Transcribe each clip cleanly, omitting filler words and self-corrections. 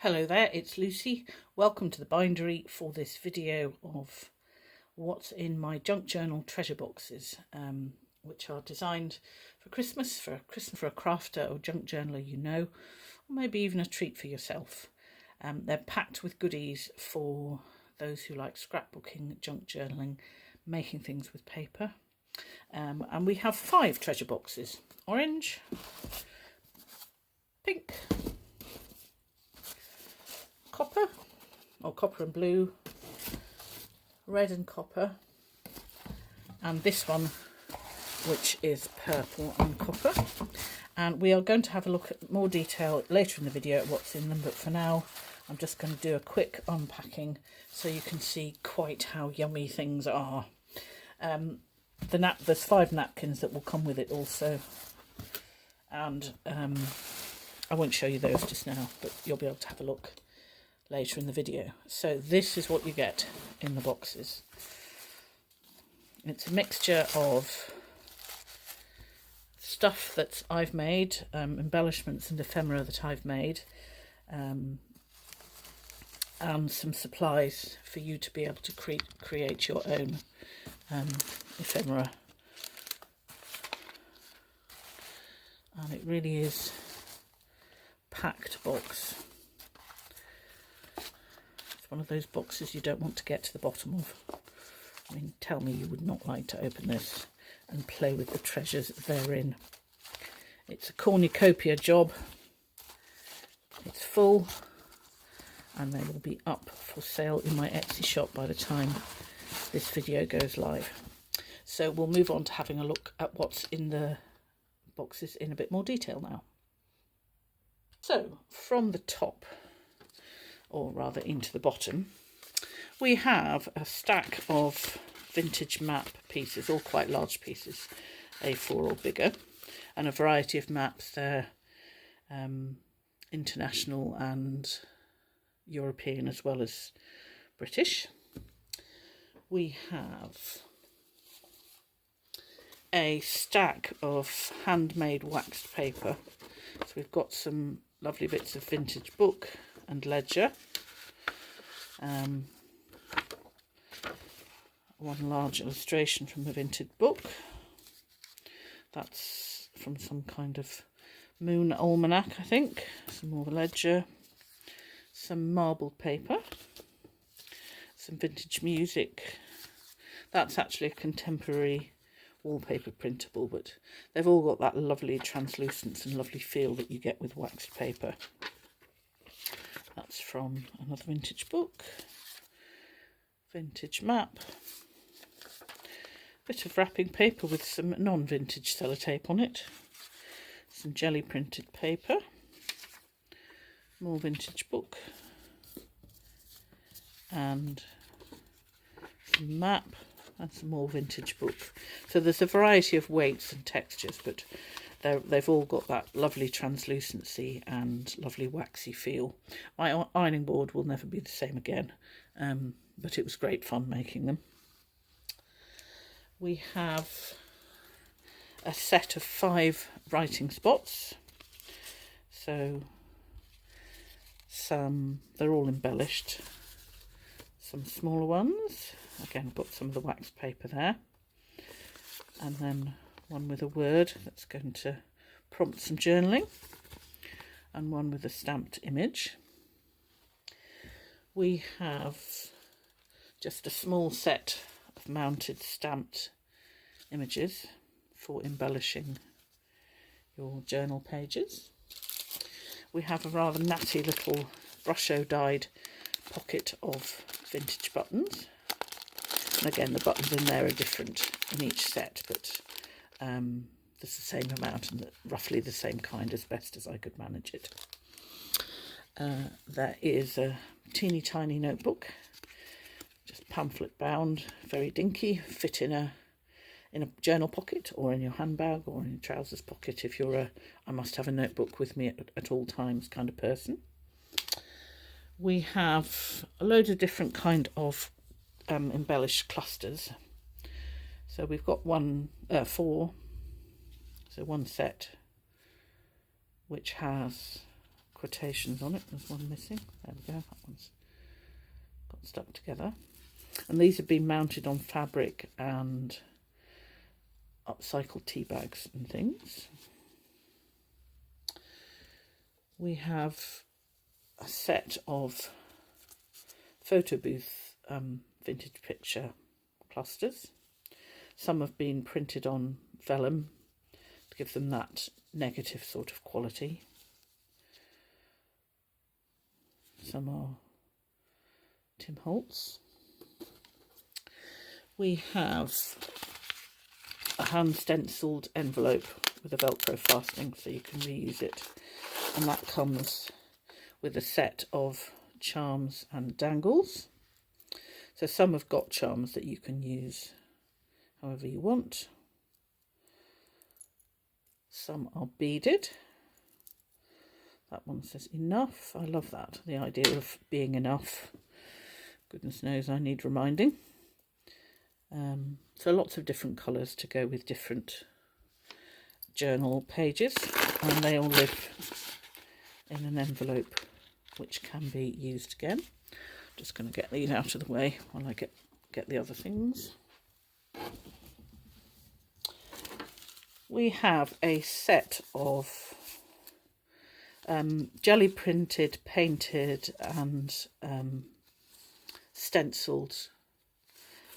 Hello there, it's Lucy. Welcome to the bindery for this video of what's in my junk journal treasure boxes, which are designed for Christmas for a crafter or junk journaler you know, or maybe even a treat for yourself. They're packed with goodies for those who like scrapbooking, junk journaling, making things with paper. And we have 5 treasure boxes: orange, pink, copper, or copper and blue, red and copper, and this one which is purple and copper. And we are going to have a look at more detail later in the video at what's in them, but for now I'm just going to do a quick unpacking so you can see quite how yummy things are. There's 5 napkins that will come with it also, and I won't show you those just now, but you'll be able to have a look later in the video. So this is what you get in the boxes. It's a mixture of stuff that I've made, embellishments and ephemera that I've made, and some supplies for you to be able to create your own ephemera. And it really is packed box. One of those boxes you don't want to get to the bottom of. I mean, tell me you would not like to open this and play with the treasures therein. It's a cornucopia job. It's full, and they will be up for sale in my Etsy shop by the time this video goes live. So we'll move on to having a look at what's in the boxes in a bit more detail now. So from the top, or rather into the bottom, we have a stack of vintage map pieces, all quite large pieces, A4 or bigger, and a variety of maps. They're international and European as well as British. We have a stack of handmade waxed paper. So we've got some lovely bits of vintage book and ledger, one large illustration from a vintage book, that's from some kind of moon almanac I think, some more ledger, some marbled paper, some vintage music. That's actually a contemporary wallpaper printable, but they've all got that lovely translucence and lovely feel that you get with waxed paper. That's from another vintage book, vintage map, bit of wrapping paper with some non-vintage sellotape on it, some jelly printed paper, more vintage book, and some map and some more vintage book. So there's a variety of weights and textures, but they've all got that lovely translucency and lovely waxy feel. My ironing board will never be the same again, but it was great fun making them. We have a set of 5 writing spots. So they're all embellished. Some smaller ones. Again, I've got some of the waxed paper there. And then one with a word that's going to prompt some journaling, and one with a stamped image. We have just a small set of mounted stamped images for embellishing your journal pages. We have a rather natty little brusho dyed pocket of vintage buttons, and again the buttons in there are different in each set, but there's the same amount and roughly the same kind as best as I could manage it. There is a teeny tiny notebook, just pamphlet bound, very dinky, fit in a journal pocket or in your handbag or in your trousers pocket if you're I must have a notebook with me at all times kind of person. We have a load of different kind of embellished clusters. So we've got 4, so one set which has quotations on it. There's one missing. There we go. That one's got stuck together. And these have been mounted on fabric and upcycled tea bags and things. We have a set of photo booth vintage picture clusters. Some have been printed on vellum to give them that negative sort of quality. Some are Tim Holtz. We have a hand stenciled envelope with a Velcro fastening so you can reuse it, and that comes with a set of charms and dangles. So some have got charms that you can use however you want. Some are beaded. That one says enough. I love that, the idea of being enough. Goodness knows I need reminding. So lots of different colours to go with different journal pages, and they all live in an envelope which can be used again. Just going to get these out of the way while I get the other things. We have a set of jelly printed, painted and stenciled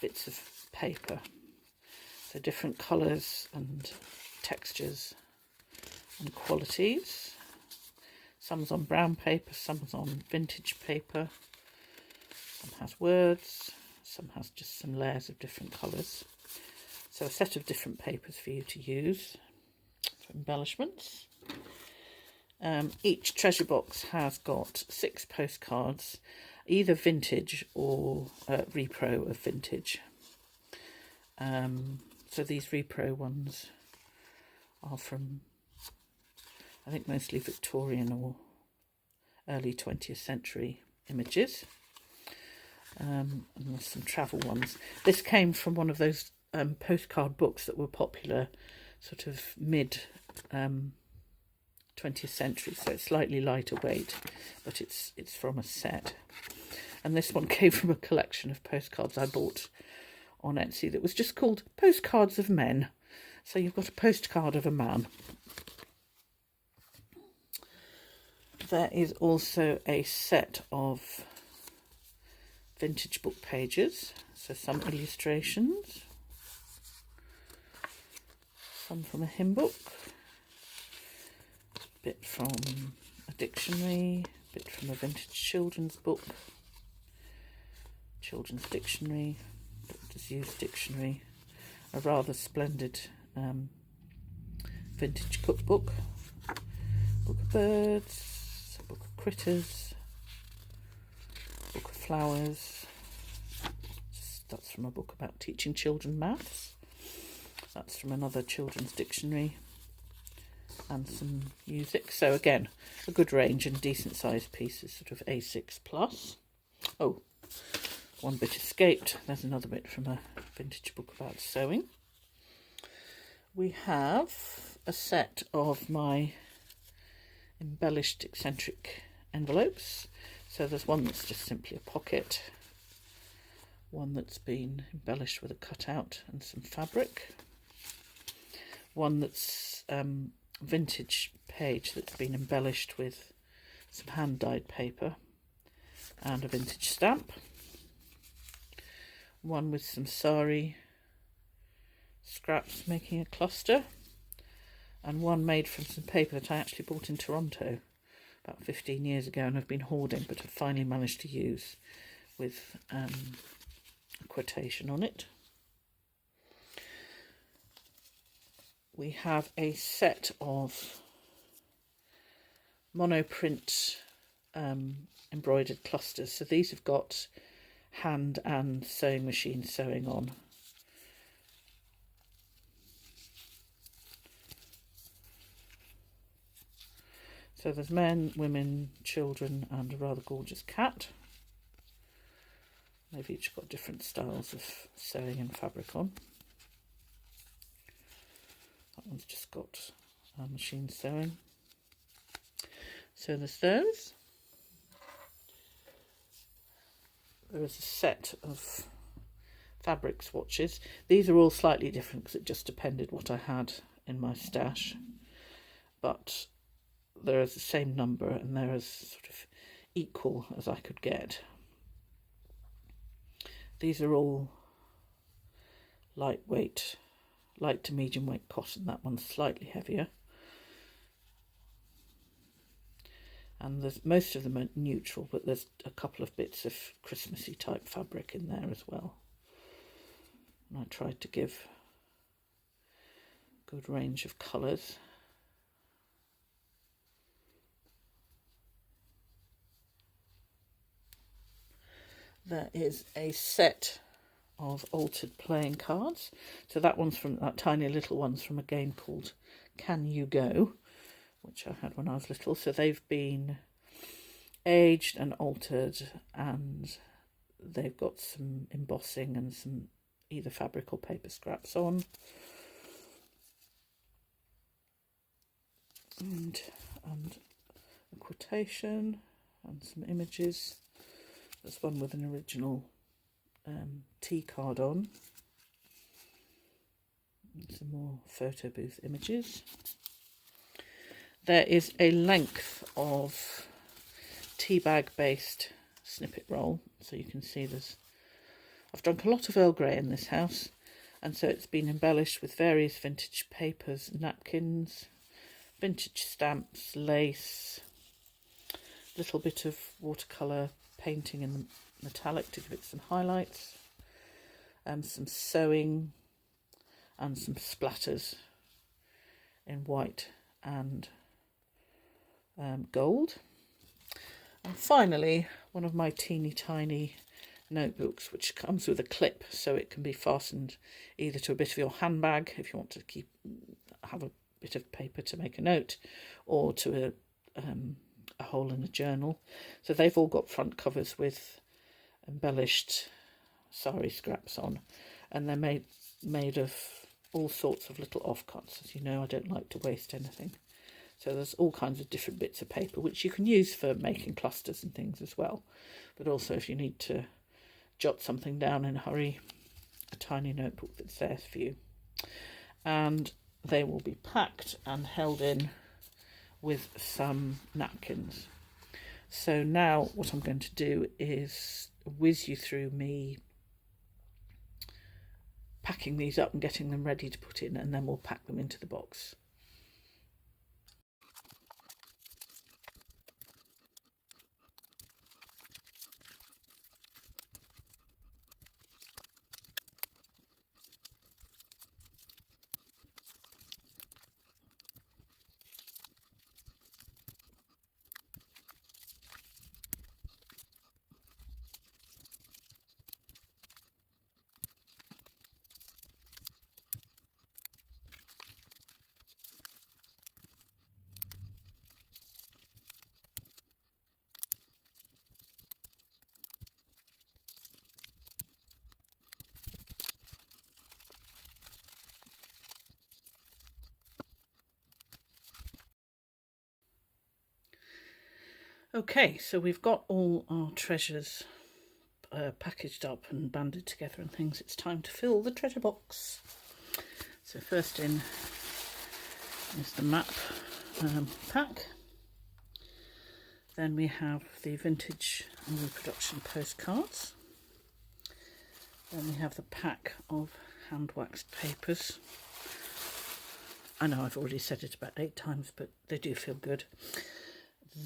bits of paper. So different colours and textures and qualities. Some's on brown paper, some's on vintage paper. Some has words, some has just some layers of different colours. So a set of different papers for you to use for embellishments. Each treasure box has got 6 postcards, either vintage or repro of vintage. So these repro ones are from, I think, mostly Victorian or early 20th century images. And there's some travel ones. This came from one of those postcard books that were popular sort of mid 20th century, so it's slightly lighter weight, but it's from a set. And this one came from a collection of postcards I bought on Etsy that was just called Postcards of Men. So you've got a postcard of a man. There is also a set of vintage book pages, so some illustrations, some from a hymn book, a bit from a dictionary, a bit from a vintage children's book, children's dictionary, Doctor's Use dictionary, a rather splendid vintage cookbook, book of birds, book of critters, book of flowers. That's from a book about teaching children maths. That's from another children's dictionary, and some music. So again, a good range and decent sized pieces, sort of A6 plus. Oh, one bit escaped. There's another bit from a vintage book about sewing. We have a set of my embellished eccentric envelopes. So there's one that's just simply a pocket, one that's been embellished with a cutout and some fabric, one that's vintage page that's been embellished with some hand-dyed paper and a vintage stamp, one with some sari scraps making a cluster, and one made from some paper that I actually bought in Toronto about 15 years ago and have been hoarding, but have finally managed to use, with a quotation on it. We have a set of monoprint embroidered clusters. So these have got hand and sewing machine sewing on. So there's men, women, children and a rather gorgeous cat. They've each got different styles of sewing and fabric on. That one's just got machine sewing. So there's those. There is a set of fabric swatches. These are all slightly different because it just depended what I had in my stash. But there is the same number and they're as sort of equal as I could get. These are all lightweight, light to medium weight cotton. That one's slightly heavier. And there's most of them are neutral, but there's a couple of bits of Christmassy type fabric in there as well. And I tried to give a good range of colours. There is a set of altered playing cards. So that tiny little one's from a game called Can You Go, which I had when I was little. So they've been aged and altered, and they've got some embossing and some either fabric or paper scraps on. And a quotation and some images. There's one with an original tea card on. And some more photo booth images. There is a length of tea bag based snippet roll, so you can see I've drunk a lot of Earl Grey in this house, and so it's been embellished with various vintage papers, napkins, vintage stamps, lace, a little bit of watercolour painting in the metallic to give it some highlights, some sewing and some splatters in white and gold. And finally, one of my teeny tiny notebooks, which comes with a clip, so it can be fastened either to a bit of your handbag if you want to have a bit of paper to make a note, or to a hole in a journal. So they've all got front covers with embellished sari scraps on, and they're made of all sorts of little offcuts. As you know, I don't like to waste anything. So there's all kinds of different bits of paper which you can use for making clusters and things as well. But also if you need to jot something down in a hurry, a tiny notebook that's there for you. And they will be packed and held in with some napkins. So now what I'm going to do is whiz you through me packing these up and getting them ready to put in, and then we'll pack them into the box. Okay, so we've got all our treasures packaged up and banded together and things. It's time to fill the treasure box. So first in is the map pack. Then we have the vintage and reproduction postcards. Then we have the pack of hand waxed papers. I know I've already said it about 8 times, but they do feel good.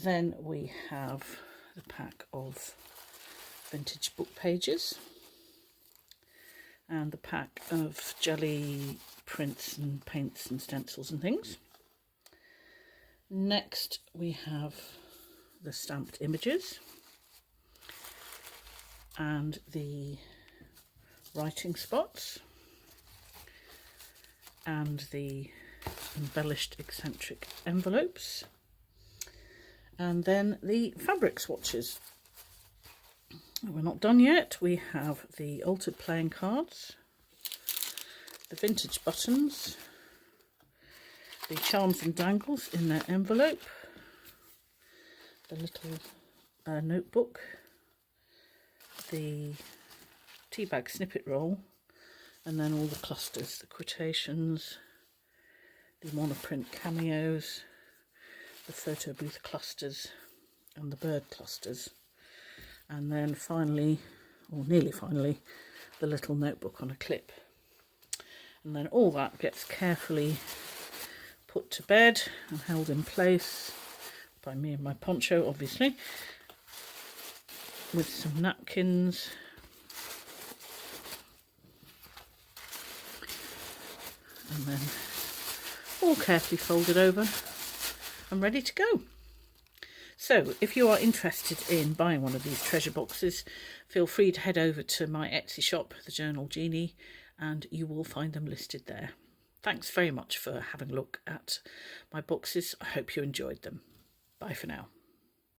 Then we have the pack of vintage book pages and the pack of jelly prints and paints and stencils and things. Next we have the stamped images and the writing spots and the embellished eccentric envelopes. And then the fabric swatches. We're not done yet. We have the altered playing cards, the vintage buttons, the charms and dangles in their envelope, the little notebook, the tea bag snippet roll, and then all the clusters, the quotations, the monoprint cameos, the photo booth clusters and the bird clusters, and then finally, or nearly finally, the little notebook on a clip. And then all that gets carefully put to bed and held in place by me and my poncho, obviously, with some napkins and then all carefully folded over and ready to go. So if you are interested in buying one of these treasure boxes, feel free to head over to my Etsy shop, The Journal Genie, and you will find them listed there. Thanks very much for having a look at my boxes. I hope you enjoyed them. Bye for now.